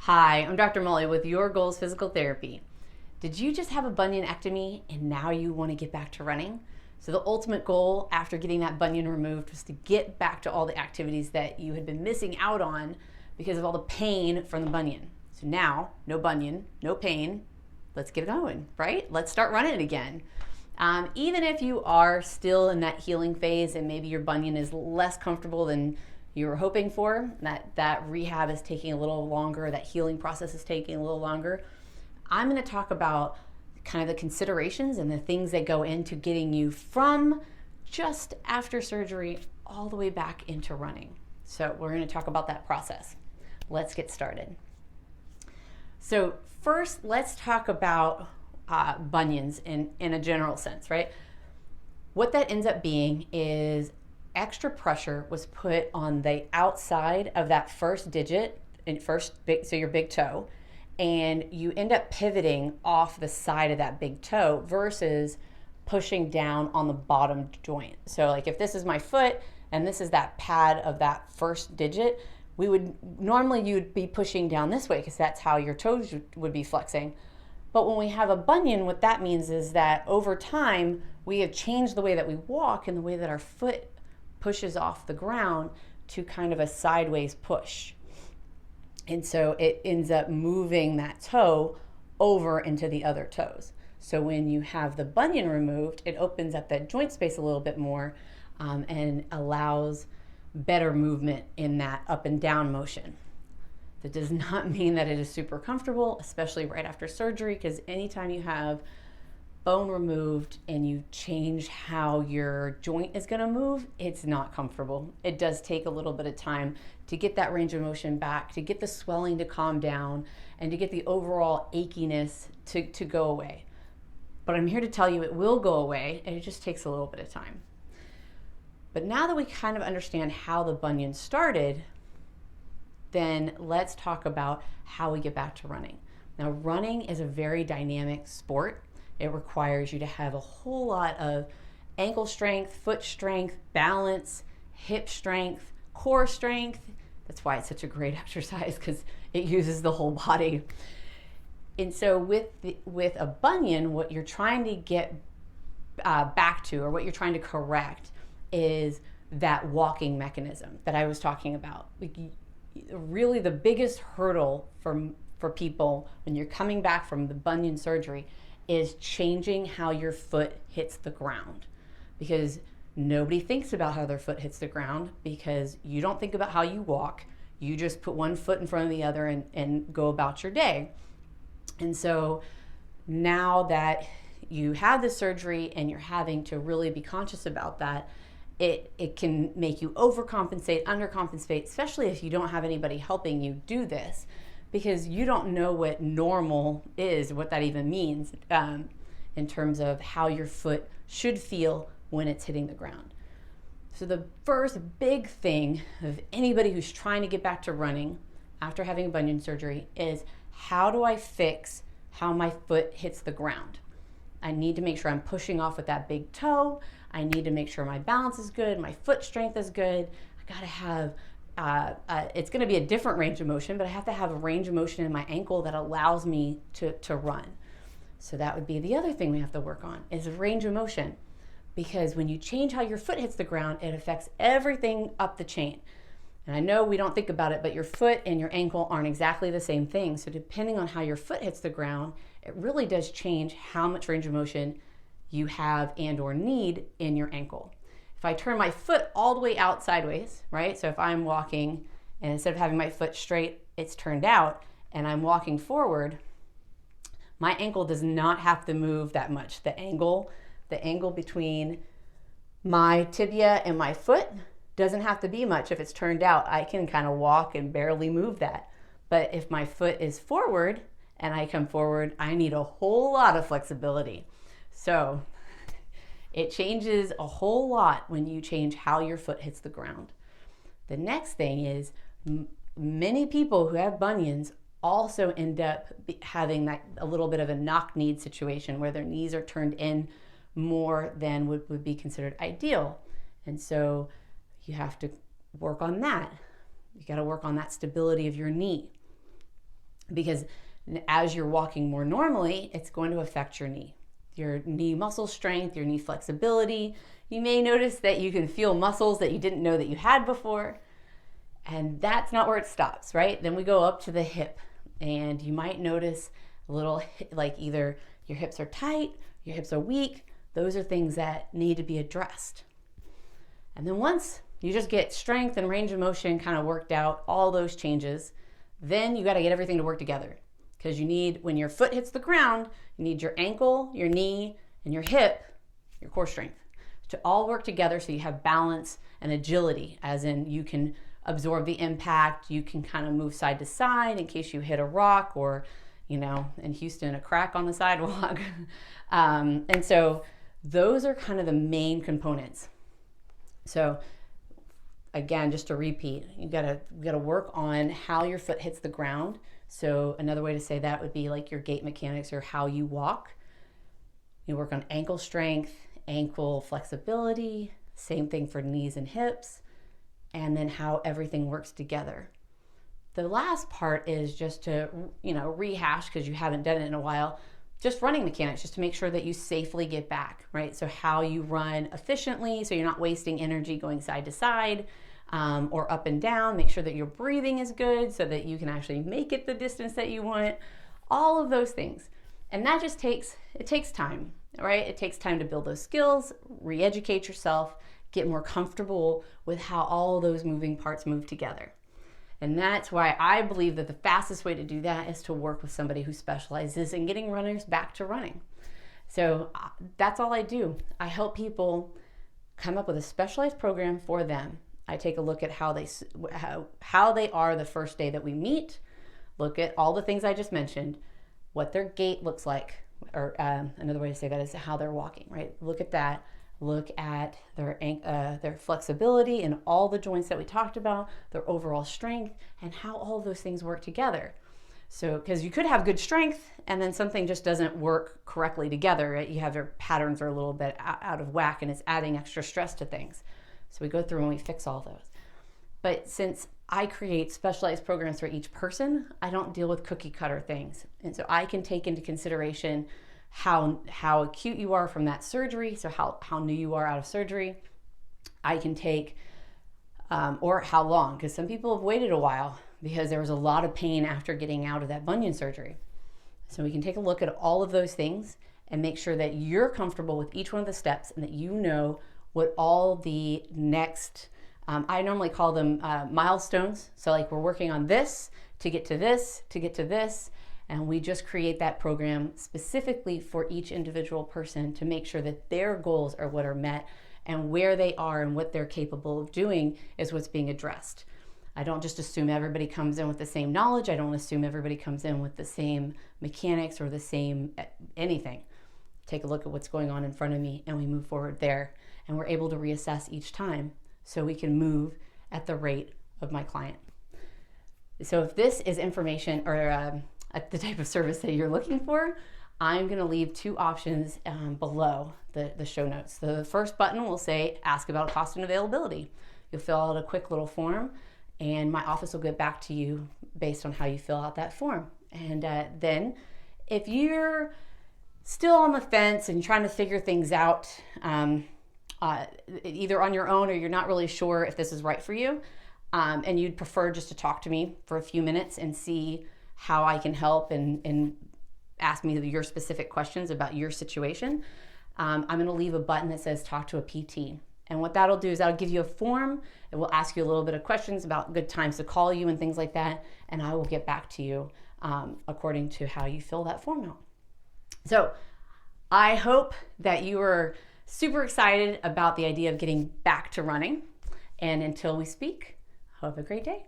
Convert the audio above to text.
Hi, I'm Dr. Molly with Your Goals Physical Therapy. Did you just have a bunionectomy and now you want to get back to running? So the ultimate goal after getting that bunion removed was to get back to all the activities that you had been missing out on because of all the pain from the bunion. So now, no bunion, no pain, let's get it going, right? Let's start running again. Even if you are still in that healing phase and maybe your bunion is less comfortable than you were hoping for, that rehab is taking a little longer, that healing process is taking a little longer, I'm going to talk about kind of the considerations and the things that go into getting you from just after surgery all the way back into running. So we're going to talk about that process. Let's get started. So first, let's talk about bunions in a general sense, right? What that ends up being is extra pressure was put on the outside of that first digit, so your big toe, and you end up pivoting off the side of that big toe versus pushing down on the bottom joint. So like if this is my foot and this is that pad of that first digit, you'd be pushing down this way because that's how your toes would be flexing. But when we have a bunion, what that means is that over time, we have changed the way that we walk and the way that our foot pushes off the ground to kind of a sideways push. And so it ends up moving that toe over into the other toes. So when you have the bunion removed, it opens up that joint space a little bit more and allows better movement in that up and down motion. That does not mean that it is super comfortable, especially right after surgery, because anytime you have bone removed and you change how your joint is going to move, it's not comfortable. It does take a little bit of time to get that range of motion back, to get the swelling to calm down, and to get the overall achiness to go away. But I'm here to tell you it will go away, and it just takes a little bit of time. But now that we kind of understand how the bunion started, then let's talk about how we get back to running. Now, running is a very dynamic sport. It requires you to have a whole lot of ankle strength, foot strength, balance, hip strength, core strength. That's why it's such a great exercise, because it uses the whole body. And so with a bunion, what you're trying to get back to, or what you're trying to correct, is that walking mechanism that I was talking about. Really the biggest hurdle for people when you're coming back from the bunion surgery is changing how your foot hits the ground, because nobody thinks about how their foot hits the ground, because you don't think about how you walk. You just put one foot in front of the other and go about your day. And so now that you have the surgery and you're having to really be conscious about that, it can make you overcompensate, undercompensate, especially if you don't have anybody helping you do this, because you don't know what normal is, what that even means in terms of how your foot should feel when it's hitting the ground. So the first big thing of anybody who's trying to get back to running after having bunion surgery is, how do I fix how my foot hits the ground? I need to make sure I'm pushing off with that big toe. I need to make sure my balance is good, my foot strength is good. I gotta have it's going to be a different range of motion, but I have to have a range of motion in my ankle that allows me to run. So that would be the other thing we have to work on, is range of motion. Because when you change how your foot hits the ground, it affects everything up the chain. And I know we don't think about it, but your foot and your ankle aren't exactly the same thing. So depending on how your foot hits the ground, it really does change how much range of motion you have and or need in your ankle. If I turn my foot all the way out sideways, right? So if I'm walking and instead of having my foot straight, it's turned out, and I'm walking forward, my ankle does not have to move that much. The angle between my tibia and my foot doesn't have to be much. If it's turned out, I can kind of walk and barely move that. But if my foot is forward and I come forward, I need a whole lot of flexibility. So it changes a whole lot when you change how your foot hits the ground. The next thing is, many people who have bunions also end up having a little bit of a knock-kneed situation where their knees are turned in more than would be considered ideal. And so you have to work on that. You got to work on that stability of your knee. because as you're walking more normally, it's going to affect your knee muscle strength, your knee flexibility. You may notice that you can feel muscles that you didn't know that you had before. And that's not where it stops, right? Then we go up to the hip, and you might notice a little, like either your hips are tight, your hips are weak. Those are things that need to be addressed. And then once you just get strength and range of motion kind of worked out, all those changes, then you got to get everything to work together. Because you need, when your foot hits the ground, you need your ankle, your knee, and your hip, your core strength, to all work together so you have balance and agility, as in you can absorb the impact, you can kind of move side to side in case you hit a rock or, in Houston, a crack on the sidewalk. And so those are kind of the main components. So again, just to repeat, you gotta work on how your foot hits the ground. So another way to say that would be like your gait mechanics or how you walk. You work on ankle strength, ankle flexibility, same thing for knees and hips, and then how everything works together. The last part is just to, rehash, because you haven't done it in a while, just running mechanics, just to make sure that you safely get back, right? So how you run efficiently, so you're not wasting energy going side to side or up and down. Make sure that your breathing is good so that you can actually make it the distance that you want. All of those things. And that just takes time, right? It takes time to build those skills, re-educate yourself, get more comfortable with how all those moving parts move together. And that's why I believe that the fastest way to do that is to work with somebody who specializes in getting runners back to running. So that's all I do. I help people come up with a specialized program for them. I take a look at how they are the first day that we meet, look at all the things I just mentioned, what their gait looks like, or another way to say that is how they're walking, right? Look at that. Look at their flexibility and all the joints that we talked about, their overall strength, and how all of those things work together. So, because you could have good strength and then something just doesn't work correctly together, right? You have your patterns are a little bit out of whack and it's adding extra stress to things. So we go through and we fix all those. But since I create specialized programs for each person, I don't deal with cookie cutter things. And so I can take into consideration how acute you are from that surgery, so how new you are out of surgery. I can take, or how long, because some people have waited a while because there was a lot of pain after getting out of that bunion surgery. So we can take a look at all of those things and make sure that you're comfortable with each one of the steps and that you know what all the next, I normally call them milestones. So like we're working on this to get to this, to get to this. And we just create that program specifically for each individual person to make sure that their goals are what are met and where they are and what they're capable of doing is what's being addressed. I don't just assume everybody comes in with the same knowledge. I don't assume everybody comes in with the same mechanics or the same anything. Take a look at what's going on in front of me and we move forward there. And we're able to reassess each time so we can move at the rate of my client. So if this is information or the type of service that you're looking for, I'm going to leave two options below the show notes. The first button will say ask about cost and availability. You'll fill out a quick little form and my office will get back to you based on how you fill out that form. And then if you're still on the fence and trying to figure things out either on your own or you're not really sure if this is right for you, and you'd prefer just to talk to me for a few minutes and see how I can help and ask me your specific questions about your situation, I'm going to leave a button that says talk to a PT. And what that'll do is that'll give you a form. It will ask you a little bit of questions about good times to call you and things like that. And I will get back to you according to how you fill that form out. So I hope that you are super excited about the idea of getting back to running. And until we speak, have a great day.